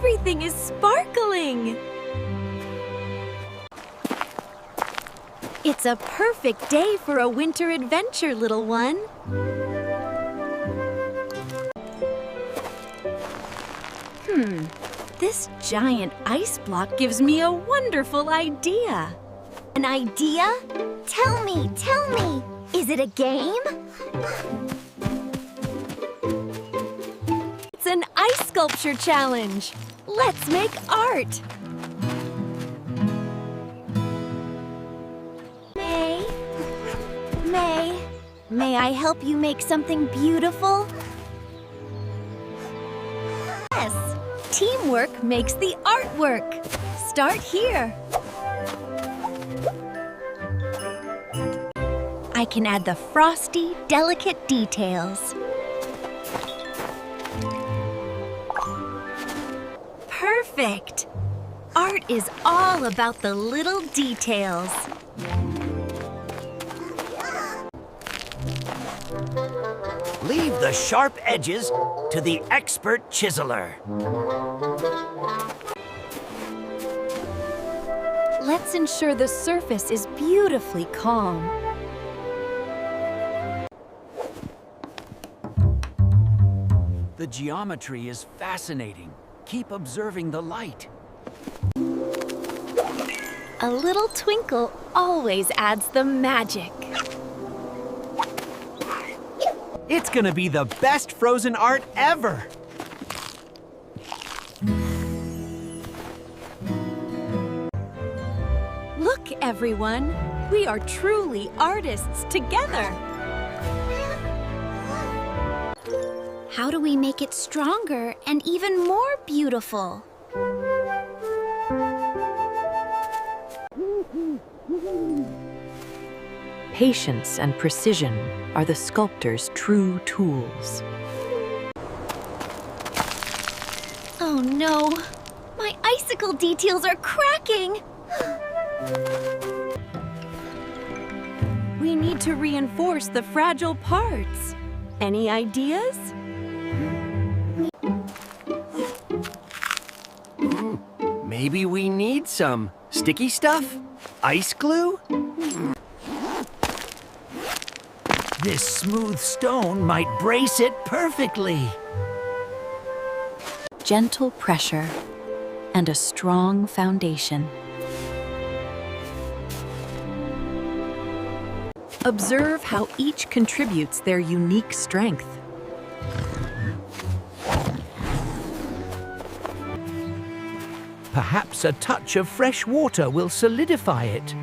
Everything is sparkling! It's a perfect day for a winter adventure, little one. This giant ice block gives me a wonderful idea. An idea? Tell me. Is it a game? It's an ice sculpture challenge. Let's make art. May I help you make something beautiful? Yes, teamwork makes the artwork. Start here. I can add the frosty, delicate details. Perfect! Art is all about the little details. Leave the sharp edges to the expert chiseler. Let's ensure the surface is beautifully calm. The geometry is fascinating. Keep observing the light. A little twinkle always adds the magic. It's gonna be the best frozen art ever! Look, everyone! We are truly artists together! How do we make it stronger and even more beautiful? Patience and precision are the sculptor's true tools. Oh no! My icicle details are cracking! We need to reinforce the fragile parts. Any ideas? Maybe we need some sticky stuff? Ice glue? This smooth stone might brace it perfectly. Gentle pressure and a strong foundation. Observe how each contributes their unique strength. Perhaps a touch of fresh water will solidify it.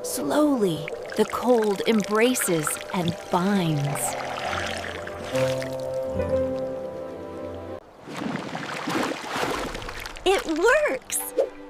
Slowly, the cold embraces and binds. It works!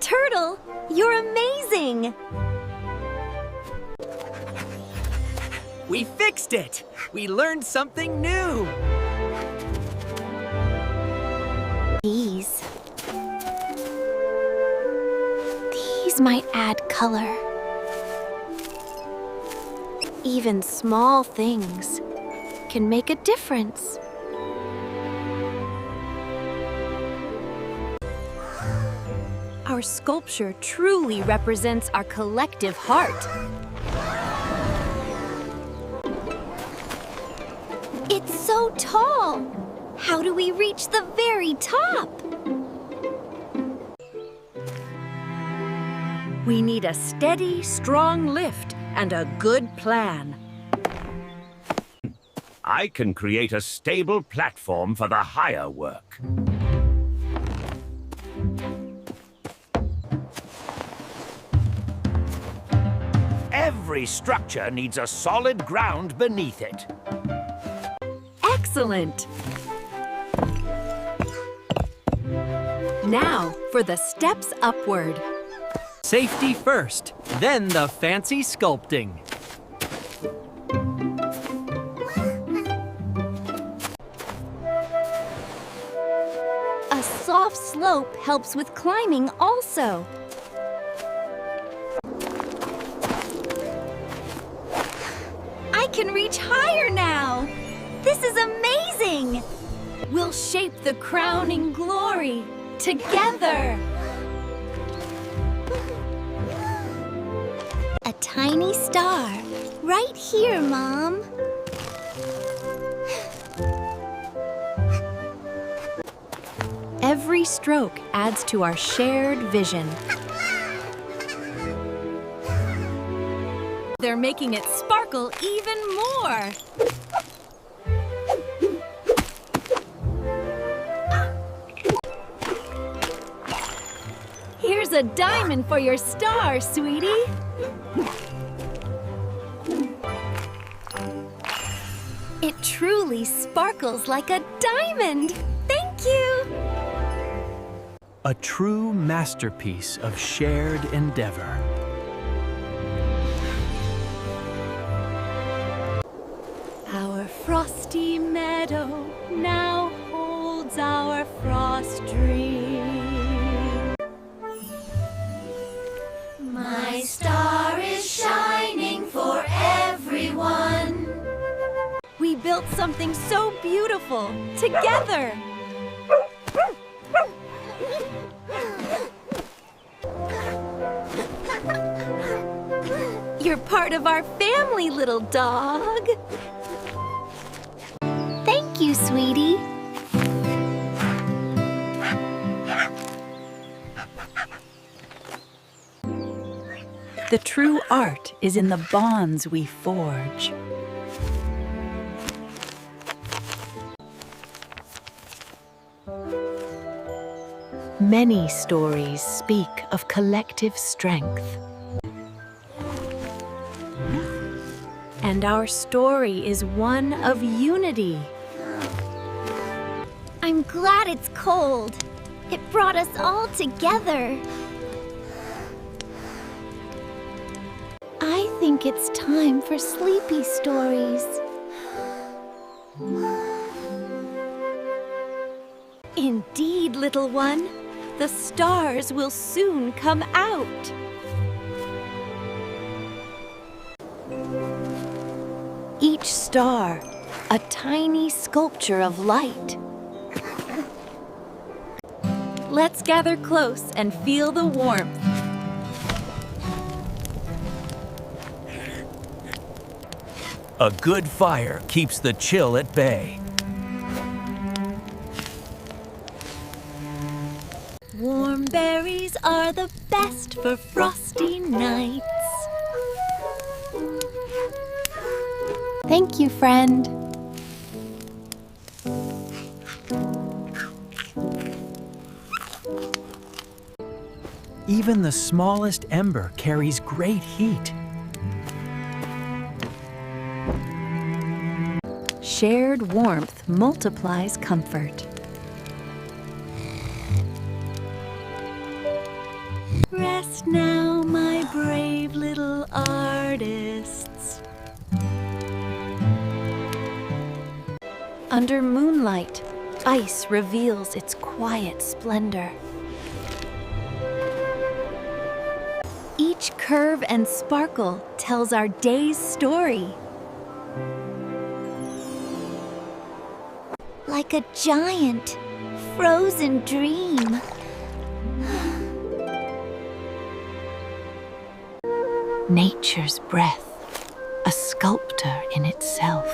Turtle, you're amazing! We fixed it! We learned something new! These might add color. Even small things can make a difference. Our sculpture truly represents our collective heart. It's so tall! How do we reach the very top? We need a steady, strong lift and a good plan. I can create a stable platform for the higher work. Every structure needs a solid ground beneath it. Excellent! Now for the steps upward. Safety first, then the fancy sculpting. A soft slope helps with climbing also. I can reach higher now! This is amazing! We'll shape the crowning glory together. A tiny star, right here, Mom. Every stroke adds to our shared vision. They're making it sparkle even more. Here's a diamond for your star, sweetie. It truly sparkles like a diamond. Thank you. A true masterpiece of shared endeavor. Our frosty meadow now holds our frost dream. My star is shining for everyone. We built something so beautiful together. You're part of our family, little dog. Thank you, sweetie. The true art is in the bonds we forge. Many stories speak of collective strength. And our story is one of unity. I'm glad it's cold. It brought us all together. I think it's time for sleepy stories. Indeed, little one. The stars will soon come out. Each star, a tiny sculpture of light. Let's gather close and feel the warmth. A good fire keeps the chill at bay. Warm berries are the best for frosty nights. Thank you, friend. Even the smallest ember carries great heat. Shared warmth multiplies comfort. Rest now, my brave little artists. Under moonlight, ice reveals its quiet splendor. Each curve and sparkle tells our day's story. Like a giant, frozen dream. Nature's breath, a sculptor in itself.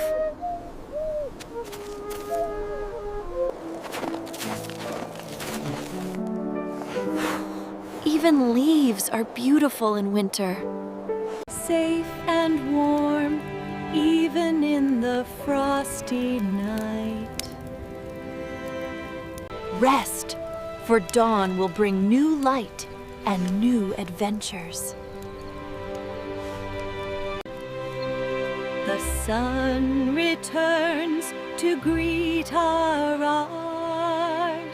Even leaves are beautiful in winter. Safe and warm, even in the frosty night. Rest, for dawn will bring new light and new adventures. The sun returns to greet our art.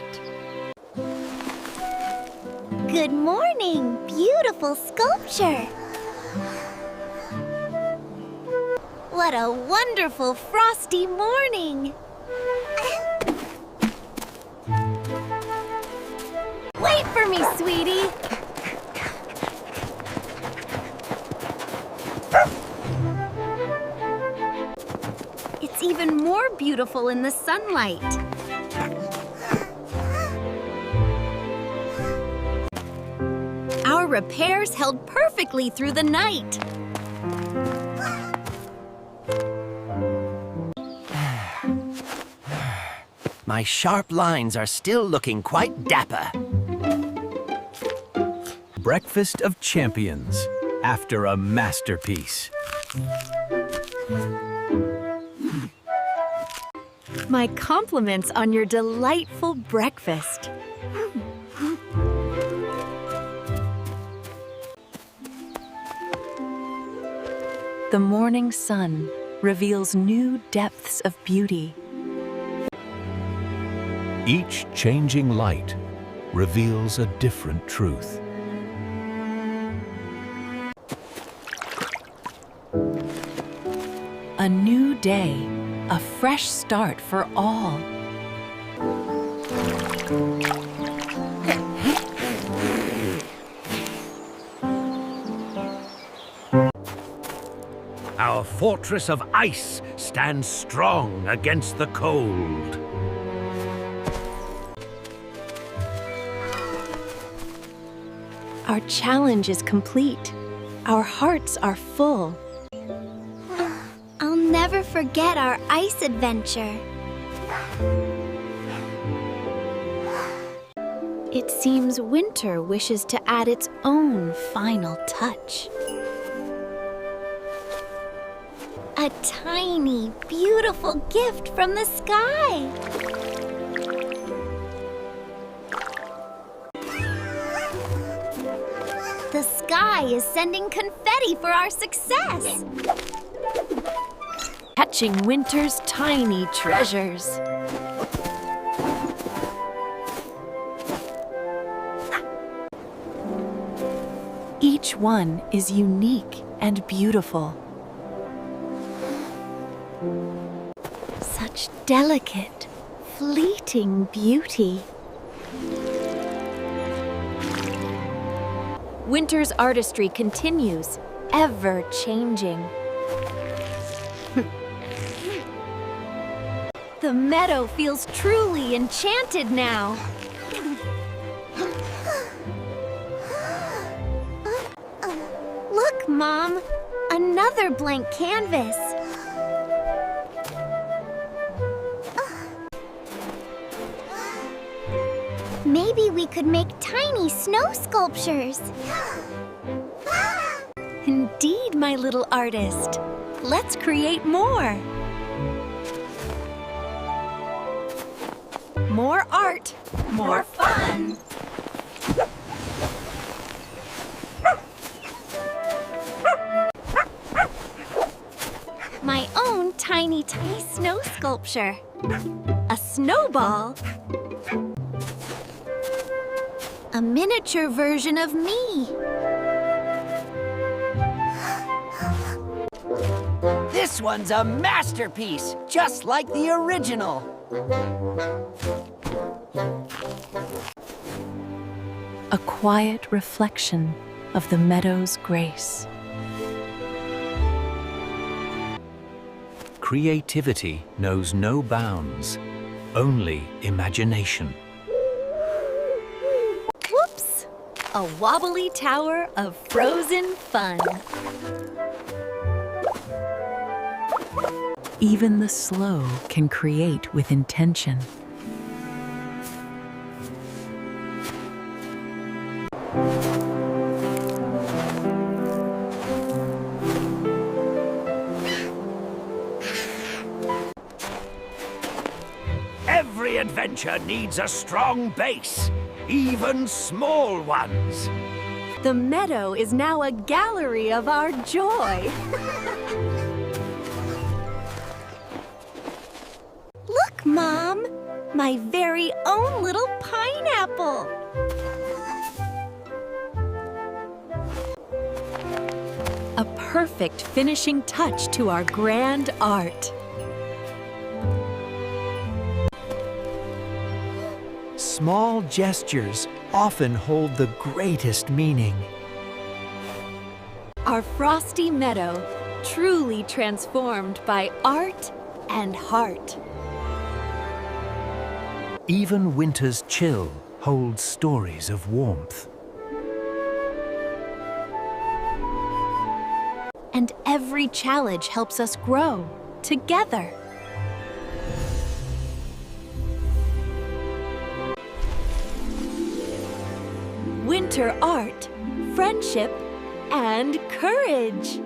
Good morning, beautiful sculpture. What a wonderful frosty morning. Wait for me, sweetie. It's even more beautiful in the sunlight. repairs held perfectly through the night. My sharp lines are still looking quite dapper. Breakfast of Champions, after a masterpiece. My compliments on your delightful breakfast. The morning sun reveals new depths of beauty. Each changing light reveals a different truth. A new day, a fresh start for all. Our fortress of ice stands strong against the cold. Our challenge is complete. Our hearts are full. I'll never forget our ice adventure. It seems winter wishes to add its own final touch. A tiny, beautiful gift from the sky. The sky is sending confetti for our success. Catching winter's tiny treasures. Each one is unique and beautiful. Such delicate, fleeting beauty. Winter's artistry continues, ever changing. The meadow feels truly enchanted now. Look, Mom! Another blank canvas. Maybe we could make tiny snow sculptures. Indeed, my little artist. Let's create more. More art, more fun. My own tiny snow sculpture. A snowball. A miniature version of me. This one's a masterpiece, just like the original. A quiet reflection of the meadow's grace. Creativity knows no bounds, only imagination. Whoops! A wobbly tower of frozen fun. Even the slow can create with intention. Every adventure needs a strong base, even small ones. The meadow is now a gallery of our joy. Look, Mom! My very own little pineapple. A perfect finishing touch to our grand art. Small gestures often hold the greatest meaning. Our frosty meadow, truly transformed by art and heart. Even winter's chill holds stories of warmth. every challenge helps us grow together. Winter art, friendship, and courage.